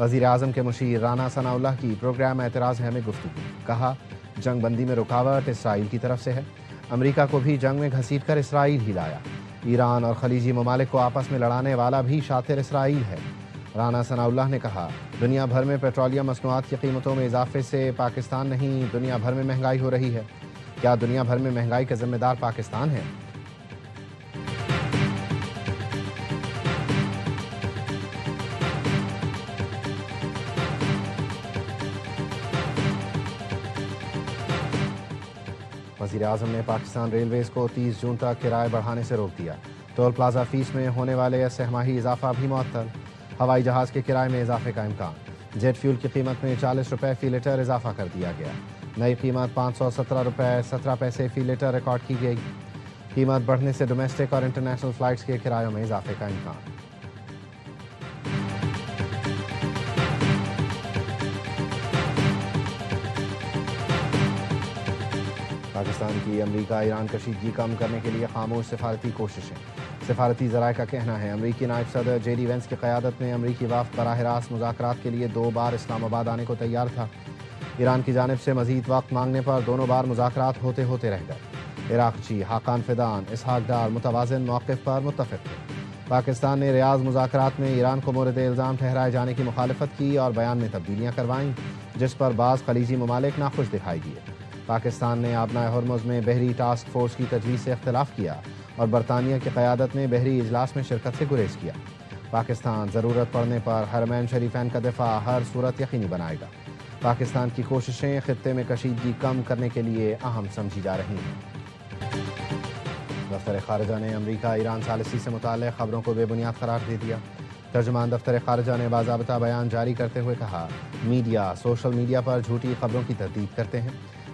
وزیر اعظم کے مشیر رانا ثناء اللہ کی پروگرام اعتراض ہے میں گفتگو، کہا جنگ بندی میں رکاوٹ اسرائیل کی طرف سے ہے، امریکہ کو بھی جنگ میں گھسیٹ کر اسرائیل ہی لایا، ایران اور خلیجی ممالک کو آپس میں لڑانے والا بھی شاطر اسرائیل ہے۔ رانا ثناء اللہ نے کہا دنیا بھر میں پیٹرولیم مصنوعات کی قیمتوں میں اضافے سے پاکستان نہیں دنیا بھر میں مہنگائی ہو رہی ہے، کیا دنیا بھر میں مہنگائی کا ذمہ دار پاکستان ہے؟ وزیر اعظم نے پاکستان ریلویز کو 30 جون تک کرایہ بڑھانے سے روک دیا، ٹول پلازا فیس میں ہونے والے سہ ماہی اضافہ بھی معطل، ہوائی جہاز کے کرائے میں اضافے کا امکان، جیٹ فیول کی قیمت میں 40 روپے فی لیٹر اضافہ کر دیا گیا، نئی قیمت 517 روپے 17 پیسے فی لیٹر ریکارڈ کی گئی، قیمت بڑھنے سے ڈومیسٹک اور انٹرنیشنل فلائٹس کے کرایوں میں اضافے کا امکان۔ پاکستان کی امریکہ ایران کشیدگی کم کرنے کے لیے خاموش سفارتی کوششیں، سفارتی ذرائع کا کہنا ہے امریکی نائب صدر جے ڈی وینس کی قیادت میں امریکی وفد براہ راست مذاکرات کے لیے 2 بار اسلام آباد آنے کو تیار تھا، ایران کی جانب سے مزید وقت مانگنے پر دونوں بار مذاکرات ہوتے رہ گئے، عراقچی حاقان فدان اسحاق ڈار متوازن موقف پر متفق تھے، پاکستان نے ریاض مذاکرات میں ایران کو مورد الزام ٹھہرائے جانے کی مخالفت کی اور بیان میں تبدیلیاں کروائیں، جس پر بعض خلیجی ممالک ناخوش دکھائی دیے، پاکستان نے آبنائے ہرمز میں بحری ٹاسک فورس کی تجویز سے اختلاف کیا اور برطانیہ کی قیادت میں بحری اجلاس میں شرکت سے گریز کیا، پاکستان ضرورت پڑنے پر حرمین شریفین کا دفاع ہر صورت یقینی بنائے گا، پاکستان کی کوششیں خطے میں کشیدگی کم کرنے کے لیے اہم سمجھی جا رہی ہیں۔ دفتر خارجہ نے امریکہ ایران ثالثی سے متعلق خبروں کو بے بنیاد قرار دے دیا، ترجمان دفتر خارجہ نے باضابطہ بیان جاری کرتے ہوئے کہا میڈیا سوشل میڈیا پر جھوٹی خبروں کی تردید کرتے ہیں،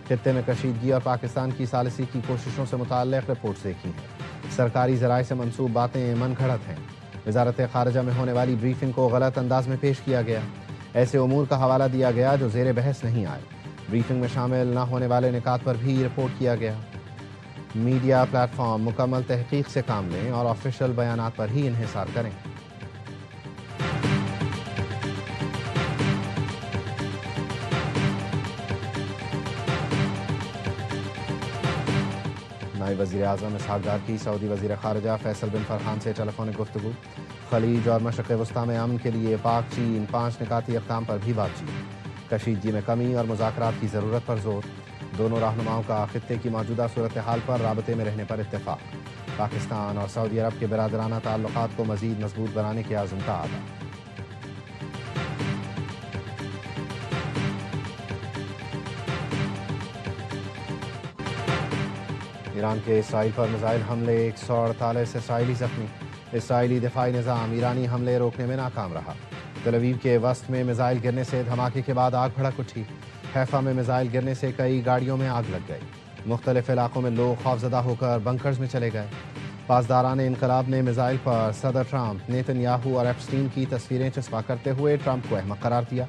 خطے میں کشیدگی اور پاکستان کی ثالثی کی کوششوں سے متعلق رپورٹس دیکھی ہیں، سرکاری ذرائع سے منسوب باتیں من گھڑت ہیں، وزارت خارجہ میں ہونے والی بریفنگ کو غلط انداز میں پیش کیا گیا، ایسے امور کا حوالہ دیا گیا جو زیر بحث نہیں آئے، بریفنگ میں شامل نہ ہونے والے نکات پر بھی رپورٹ کیا گیا، میڈیا پلیٹ فارم مکمل تحقیق سے کام لیں اور آفیشیل بیانات پر ہی انحصار کریں۔ نائب وزیر اعظم اسحاق ڈار کی سعودی وزیر خارجہ فیصل بن فرحان سے ٹیلی فونک گفتگو، خلیج اور مشرق وسطیٰ میں امن کے لیے پاک چین 5 نکاتی اقدام پر بھی بات چیت، کشیدگی میں کمی اور مذاکرات کی ضرورت پر زور، دونوں رہنماؤں کا خطے کی موجودہ صورتحال پر رابطے میں رہنے پر اتفاق، پاکستان اور سعودی عرب کے برادرانہ تعلقات کو مزید مضبوط بنانے کے عزم کا اعادہ۔ ایران کے اسرائیل پر میزائل حملے 148 اسرائیلی زخمی، اسرائیلی دفاعی نظام ایرانی حملے روکنے میں ناکام رہا، تل ابیب کے وسط میں میزائل گرنے سے دھماکے کے بعد آگ بھڑک اٹھی، حیفا میں میزائل گرنے سے کئی گاڑیوں میں آگ لگ گئی، مختلف علاقوں میں لوگ خوفزدہ ہو کر بنکرز میں چلے گئے، پاسداران انقلاب نے میزائل پر صدر ٹرمپ، نیتن یاہو اور ایپسٹین کی تصویریں چسپاں کرتے ہوئے ٹرمپ کو احمق قرار دیا،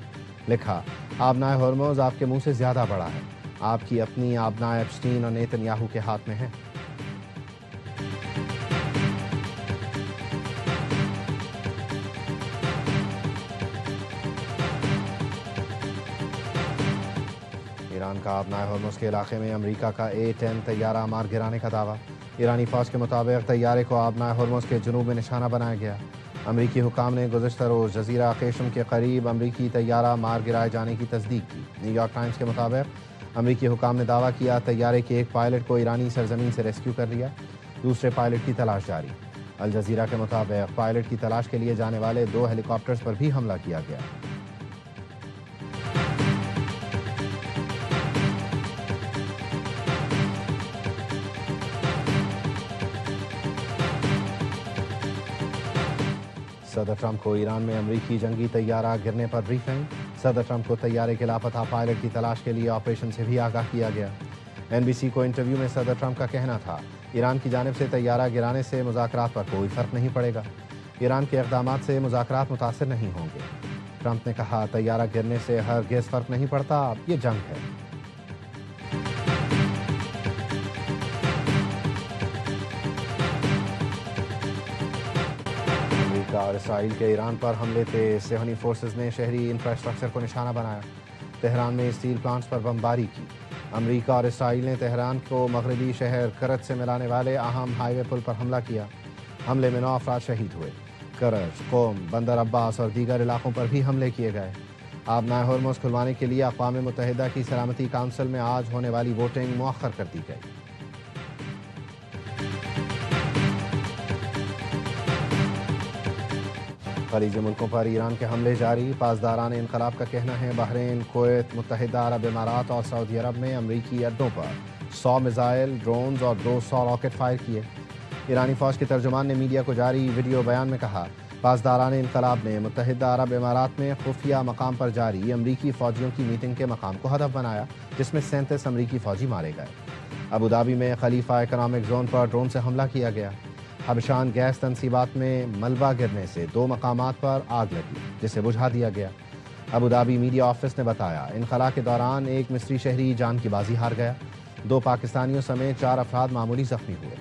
لکھا آبنائے ہرمز آپ کے منہ سے زیادہ بڑا ہے، آپ کی اپنی آبنائے ایپسٹین اور نیتن یاہو کے ہاتھ میں ہے۔ ایران کا آبنائے ہرمز کے علاقے میں امریکہ کا A-10 طیارہ مار گرانے کا دعویٰ، ایرانی فوج کے مطابق طیارے کو آبنائے ہرمز کے جنوب میں نشانہ بنایا گیا، امریکی حکام نے گزشتہ روز جزیرہ قیشم کے قریب امریکی طیارہ مار گرائے جانے کی تصدیق کی، نیو یارک ٹائمز کے مطابق امریکی حکام نے دعویٰ کیا طیارے کے ایک پائلٹ کو ایرانی سرزمین سے ریسکیو کر لیا، دوسرے پائلٹ کی تلاش جاری، الجزیرہ کے مطابق پائلٹ کی تلاش کے لیے جانے والے 2 ہیلی کاپٹرز پر بھی حملہ کیا گیا۔ صدر ٹرمپ کو ایران میں امریکی جنگی طیارہ گرنے پر بریفنگ، صدر ٹرمپ کو طیارے کے لاپتہ پائلٹ کی تلاش کے لیے آپریشن سے بھی آگاہ کیا گیا۔ NBC کو انٹرویو میں صدر ٹرمپ کا کہنا تھا ایران کی جانب سے طیارہ گرانے سے مذاکرات پر کوئی فرق نہیں پڑے گا، ایران کے اقدامات سے مذاکرات متاثر نہیں ہوں گے۔ ٹرمپ نے کہا طیارہ گرنے سے ہرگز فرق نہیں پڑتا، یہ جنگ ہے۔ اور اسرائیل کے ایران پر حملے تیز، صہیونی فورسز نے شہری انفراسٹرکچر کو نشانہ بنایا، تہران میں اسٹیل پلانٹس پر بمباری کی۔ امریکہ اور اسرائیل نے تہران کو مغربی شہر کرج سے ملانے والے اہم ہائی وے پل پر حملہ کیا، حملے میں 9 افراد شہید ہوئے۔ کرج، قم، بندر عباس اور دیگر علاقوں پر بھی حملے کیے گئے۔ آبنائے ہرمز کھلوانے کے لیے اقوام متحدہ کی سلامتی کونسل میں آج ہونے والی ووٹنگ مؤخر کر دی گئی۔ خلیجی ملکوں پر ایران کے حملے جاری، پاسداران انقلاب کا کہنا ہے بحرین، کویت، متحدہ عرب امارات اور سعودی عرب میں امریکی اڈوں پر 100 میزائل، ڈرونز اور 200 راکٹ فائر کیے۔ ایرانی فوج کے ترجمان نے میڈیا کو جاری ویڈیو بیان میں کہا، پاسداران انقلاب نے متحدہ عرب امارات میں خفیہ مقام پر جاری امریکی فوجیوں کی میٹنگ کے مقام کو ہدف بنایا، جس میں 37 امریکی فوجی مارے گئے۔ ابوظہبی میں خلیفہ اکنامک زون پر ڈرون سے حملہ کیا گیا۔ حبشان گیس تنصیبات میں ملبہ گرنے سے 2 مقامات پر آگ لگی، جسے بجھا دیا گیا۔ ابوظہبی میڈیا آفس نے بتایا، انخلا کے دوران ایک مصری شہری جان کی بازی ہار گیا، 2 پاکستانیوں سمیت 4 افراد معمولی زخمی ہوئے۔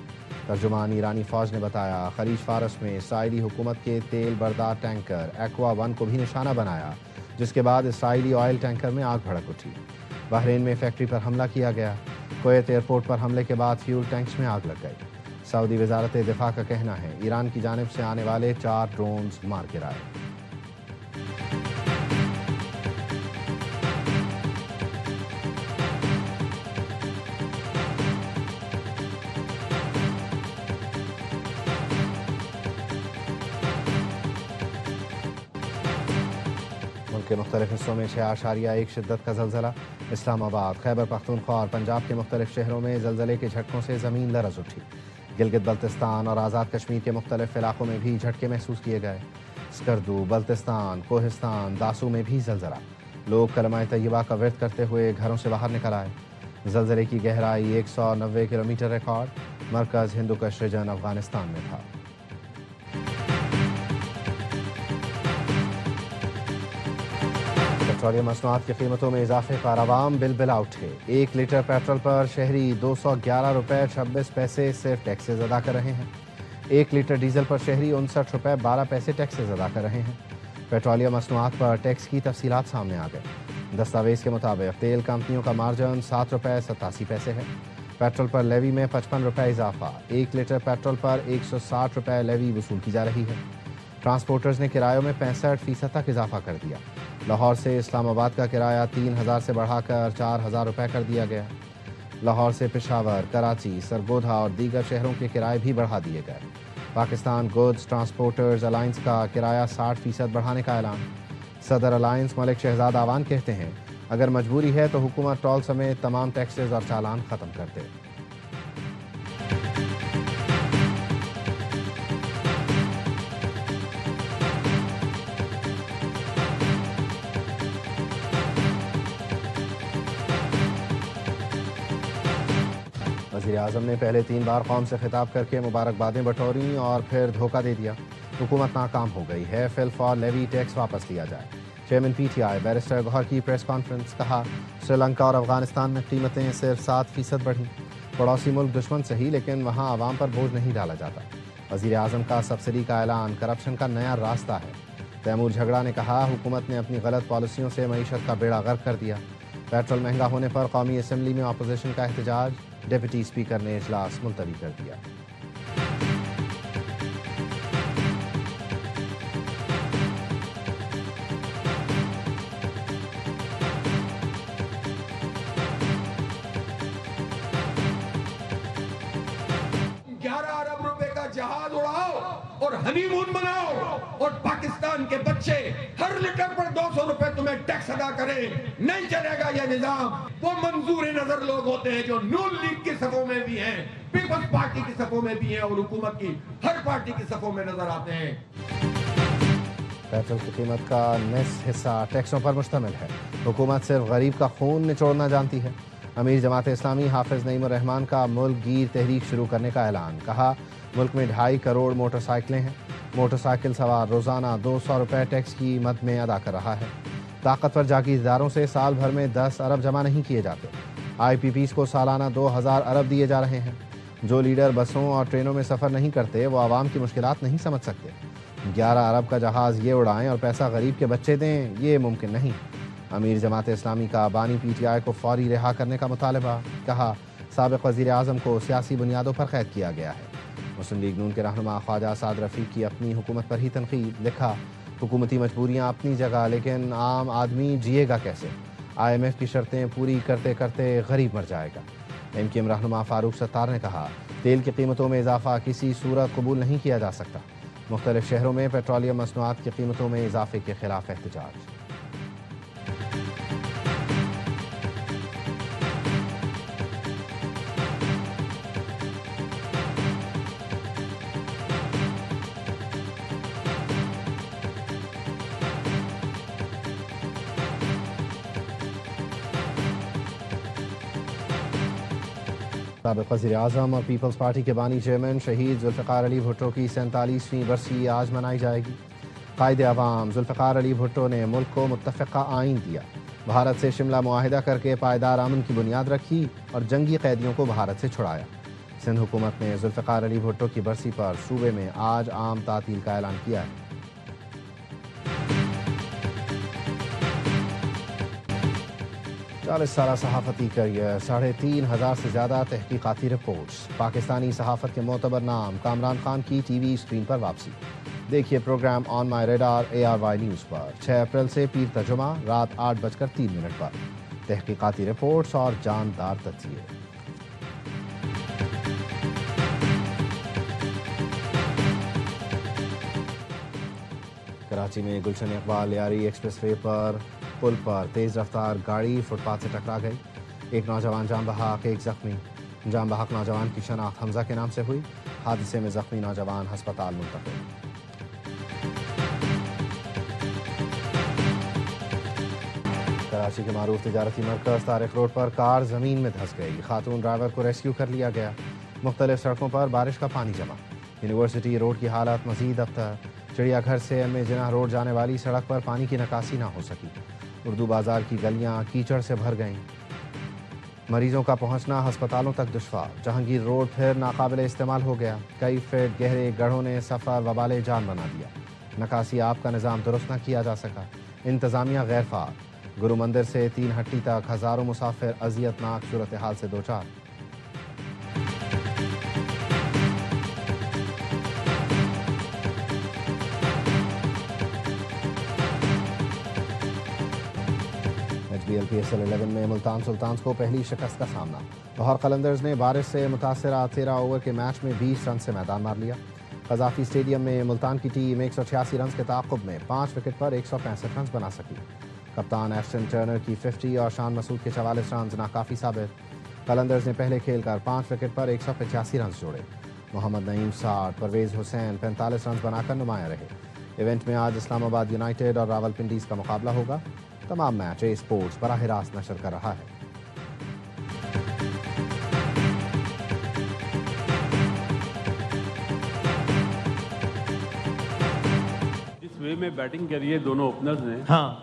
ترجمان ایرانی فوج نے بتایا، خلیج فارس میں اسرائیلی حکومت کے تیل بردار ٹینکر ایکوا 1 کو بھی نشانہ بنایا، جس کے بعد اسرائیلی آئل ٹینکر میں آگ بھڑک اٹھی۔ بحرین میں فیکٹری پر حملہ کیا گیا، کویت ایئرپورٹ پر حملے کے بعد فیول ٹینکس میں آگ لگ گئی۔ سعودی وزارت دفاع کا کہنا ہے، ایران کی جانب سے آنے والے 4 ڈرونز مار گرائے۔ ملک کے مختلف حصوں میں 6.1 شدت کا زلزلہ، اسلام آباد، خیبر پختونخوا اور پنجاب کے مختلف شہروں میں زلزلے کے جھٹکوں سے زمین لرز اٹھی۔ گلگت بلتستان اور آزاد کشمیر کے مختلف علاقوں میں بھی جھٹکے محسوس کیے گئے۔ اسکردو، بلتستان، کوہستان، داسو میں بھی زلزلہ، لوگ کلمہ طیبہ کا ورد کرتے ہوئے گھروں سے باہر نکل آئے۔ زلزلے کی گہرائی 190 کلومیٹر ریکارڈ، مرکز ہندوکش ریجن افغانستان میں تھا۔ پیٹرولیم مصنوعات کی قیمتوں میں اضافے پر عوام بل بلا اٹھے۔ 1 لیٹر پیٹرول پر شہری 211 روپے 26 پیسے صرف ٹیکسز ادا کر رہے ہیں۔ 1 لیٹر ڈیزل پر شہری 59 روپے 12 پیسے ٹیکسز ادا کر رہے ہیں۔ پیٹرولیم مصنوعات پر ٹیکس کی تفصیلات سامنے آ گئے۔ دستاویز کے مطابق تیل کمپنیوں کا مارجن 7 روپے 87 پیسے ہے۔ پیٹرول پر لیوی میں 55 روپے اضافہ، 1 لیٹر پیٹرول پر 160 روپے لیوی وصول کی جا رہی ہے۔ ٹرانسپورٹرز نے کرایوں میں 65% تک اضافہ کر دیا۔ لاہور سے اسلام آباد کا کرایہ 3000 سے بڑھا کر 4000 روپے کر دیا گیا۔ لاہور سے پشاور، کراچی، سرگودھا اور دیگر شہروں کے کرائے بھی بڑھا دیے گئے۔ پاکستان گوڈز ٹرانسپورٹرز الائنس کا کرایہ 60% بڑھانے کا اعلان۔ صدر الائنس ملک شہزاد آوان کہتے ہیں، اگر مجبوری ہے تو حکومت ٹول سمیت تمام ٹیکسز اور چالان ختم کر دے۔ وزیر اعظم نے پہلے 3 بار قوم سے خطاب کر کے مبارکبادیں بٹوریں اور پھر دھوکہ دے دیا۔ حکومت ناکام ہو گئی ہے، فل فار لیوی ٹیکس واپس لیا جائے۔ Chairman P T I barrister Gohar کی پریس کانفرنس، کہا سری لنکا اور افغانستان میں قیمتیں صرف 7% بڑھیں۔ پڑوسی ملک دشمن صحیح، لیکن وہاں عوام پر بوجھ نہیں ڈالا جاتا۔ وزیر اعظم کا سبسڈی کا اعلان کرپشن کا نیا راستہ ہے۔ تیمور جھگڑا نے کہا، حکومت نے اپنی غلط پالیسیوں سے معیشت کا بیڑا غرق کر دیا۔ پیٹرول مہنگا ہونے پر قومی اسمبلی میں اپوزیشن کا احتجاج، ڈپٹی اسپیکر نے اجلاس ملتوی کر دیا۔ جہاز اڑاؤ اور ہنی مون مناؤ اور پاکستان کے بچے ہر لیٹر پر 200 روپے تمہیں ٹیکس ادا کریں، نہیں چلے گا یہ نظام۔ وہ منظور نظر لوگ ہوتے ہیں جو نون لیگ کی صفوں میں بھی ہیں، پیپلز پارٹی کی صفوں میں بھی ہیں اور حکومت کی ہر پارٹی کی صفوں میں نظر آتے ہیں۔ پیٹرول کی قیمت کا نصف حصہ ٹیکسوں پر مشتمل ہے۔ حکومت صرف غریب کا خون نچوڑنا جانتی ہے۔ امیر جماعت اسلامی حافظ نعیم الرحمان کا ملک گیر تحریک شروع کرنے کا اعلان، کہا ملک میں 2.5 کروڑ موٹر سائیکلیں ہیں۔ موٹر سائیکل سوار روزانہ 200 روپے ٹیکس کی مد میں ادا کر رہا ہے۔ طاقتور جاگیرداروں سے سال بھر میں 10 ارب جمع نہیں کیے جاتے۔ آئی پی پیز کو سالانہ 2000 ارب دیے جا رہے ہیں۔ جو لیڈر بسوں اور ٹرینوں میں سفر نہیں کرتے وہ عوام کی مشکلات نہیں سمجھ سکتے۔ 11 ارب کا جہاز یہ اڑائیں اور پیسہ غریب کے بچے دیں، یہ ممکن نہیں۔ امیر جماعت اسلامی کا بانی پی ٹی آئی کو فوری رہا کرنے کا مطالبہ، کہا سابق وزیر اعظم کو سیاسی بنیادوں پر قید کیا گیا ہے۔ مسلم لیگ نون کے رہنما خواجہ اسعد رفیق کی اپنی حکومت پر ہی تنقید، لکھا حکومتی مجبوریاں اپنی جگہ لیکن عام آدمی جیے گا کیسے؟ IMF کی شرطیں پوری کرتے کرتے غریب مر جائے گا۔ MKM رہنما فاروق ستار نے کہا تیل کی قیمتوں میں اضافہ کسی صورت قبول نہیں کیا جا سکتا۔ مختلف شہروں میں پیٹرولیم مصنوعات کی قیمتوں میں اضافے کے خلاف احتجاج۔ سابق وزیر اعظم اور پیپلز پارٹی کے بانی چیئرمین شہید ذوالفقار علی بھٹو کی 47ویں برسی آج منائی جائے گی۔ قائد عوام ذوالفقار علی بھٹو نے ملک کو متفقہ آئین دیا، بھارت سے شملہ معاہدہ کر کے پائیدار امن کی بنیاد رکھی اور جنگی قیدیوں کو بھارت سے چھڑایا۔ سندھ حکومت نے ذوالفقار علی بھٹو کی برسی پر صوبے میں آج عام تعطیل کا اعلان کیا ہے۔ 40 سالہ صحافتی کیریئر، 3500 سے زیادہ تحقیقاتی رپورٹس، پاکستانی صحافت کے معتبر نام کامران خان کی ٹی وی اسکرین پر واپسی۔ دیکھیے پروگرام آن مائی ریڈار ARY نیوز پر 6 اپریل سے پیر ترجمہ رات 8:03 پر، تحقیقاتی رپورٹس اور جاندار تجزیے۔ کراچی میں گلشن اقبال لیاری ایکسپریس وے پر پل پر تیز رفتار گاڑی فٹ پاتھ سے ٹکرا گئی، ایک نوجوان جاں بحق، ایک زخمی۔ جاں بحق نوجوان کی شناخت حمزہ کے نام سے ہوئی، حادثے میں زخمی نوجوان ہسپتال منتقل۔ کراچی کے معروف تجارتی مرکز طارق روڈ پر کار زمین میں دھنس گئی، خاتون ڈرائیور کو ریسکیو کر لیا گیا۔ مختلف سڑکوں پر بارش کا پانی جمع، یونیورسٹی روڈ کی حالت مزید ابتر، چڑیا گھر سے ایم جناح روڈ جانے والی سڑک پر پانی کی نکاسی نہ ہو سکی، اردو بازار کی گلیاں کیچڑ سے بھر گئیں، مریضوں کا پہنچنا ہسپتالوں تک دشوار، جہانگیر روڈ پھر ناقابل استعمال ہو گیا، کئی فٹ گہرے گڑھوں نے سفر وبال جان بنا دیا، نکاسی آب کا نظام درست نہ کیا جا سکا، انتظامیہ غیر فعال، گرو مندر سے 3 ہٹی تک ہزاروں مسافر اذیت ناک صورتحال سے دوچار۔ PSL 11 میں ملتان سلطانز کو پہلی شکست کا سامنا، لاہور قلندرز نے بارش سے متاثرہ 13 اوور کے میچ میں 20 رن سے میدان مار لیا۔ قذافی اسٹیڈیم میں ملتان کی ٹیم 186 رنز کے تعاقب میں 5 وکٹ پر 165 رنز بنا سکی۔ کپتان ایشٹن ٹرنر کی 50 اور شان مسعود کے 44 رنز ناکافی ثابت۔ قلندرز نے پہلے کھیل کر 5 وکٹ پر 185 رنز جوڑے۔ محمد نعیم 60، پرویز حسین 45 رنز بنا کر نمایاں رہے۔ ایونٹ میں آج اسلام آباد یونائیٹڈ اور راول پنڈیز کا مقابلہ ہوگا۔ تمام میچ اے اسپورٹس براہ راست نشر کر رہا ہے۔ اس وے میں بیٹنگ کر رہی ہے دونوں اوپنرز نے،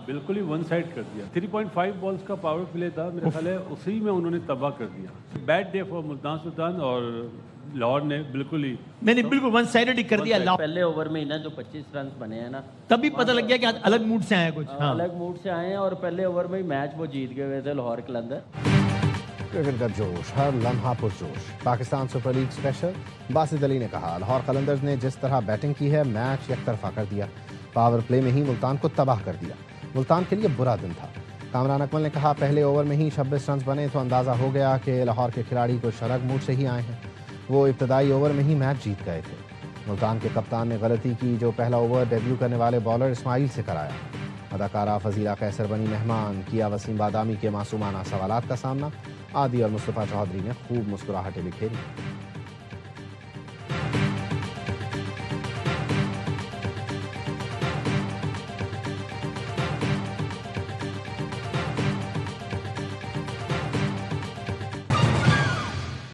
بالکل ہی ون سائڈ کر دیا۔ 3.5 بالز کا پاور پلے تھا، میرا خیال ہے اسی میں انہوں نے تباہ کر دیا۔ بیڈ ڈے فار ملتان سلطان، اور لاہور نے بالکل ہی نہیں بالکل ون سائڈڈ ہی کر دیا۔ پہلے اوور میں ہی نا جو 25 رنز بنے ہیں نا، تب بھی پتہ لگ گیا کہ آج الگ موڈ سے آئے ہیں کچھ، الگ موڈ سے آئے ہیں، اور پہلے اوور میں ہی میچ وہ جیت گئے ہوئے تھے لاہور قلندر۔ کرکٹ کا جوش، ہر لمحہ پرجوش۔ Pakistan super league special, Basit Ali نے کہا لاہور قلندرز نے جس طرح بیٹنگ کی ہے میچ یک طرفہ کر دیا، پاور پلے میں ہی ملتان کو تباہ کر دیا، ملتان کے لیے برا دن تھا۔ کامران اکمل نے کہا پہلے اوور میں ہی 26 رنز بنے تو اندازہ ہو گیا کہ لاہور کے کھلاڑی کو شرک موڈ سے ہی آئے ہیں، وہ ابتدائی اوور میں ہی میچ جیت گئے تھے۔ ملتان کے کپتان نے غلطی کی جو پہلا اوور ڈیبیو کرنے والے بالر اسماعیل سے کرایا۔ اداکارہ فضیلہ قیصر بنی مہمان، کیا وسیم بادامی کے معصومانہ سوالات کا سامنا، عادی اور مصطفیٰ چودھری نے خوب مسکراہٹیں بکھیری۔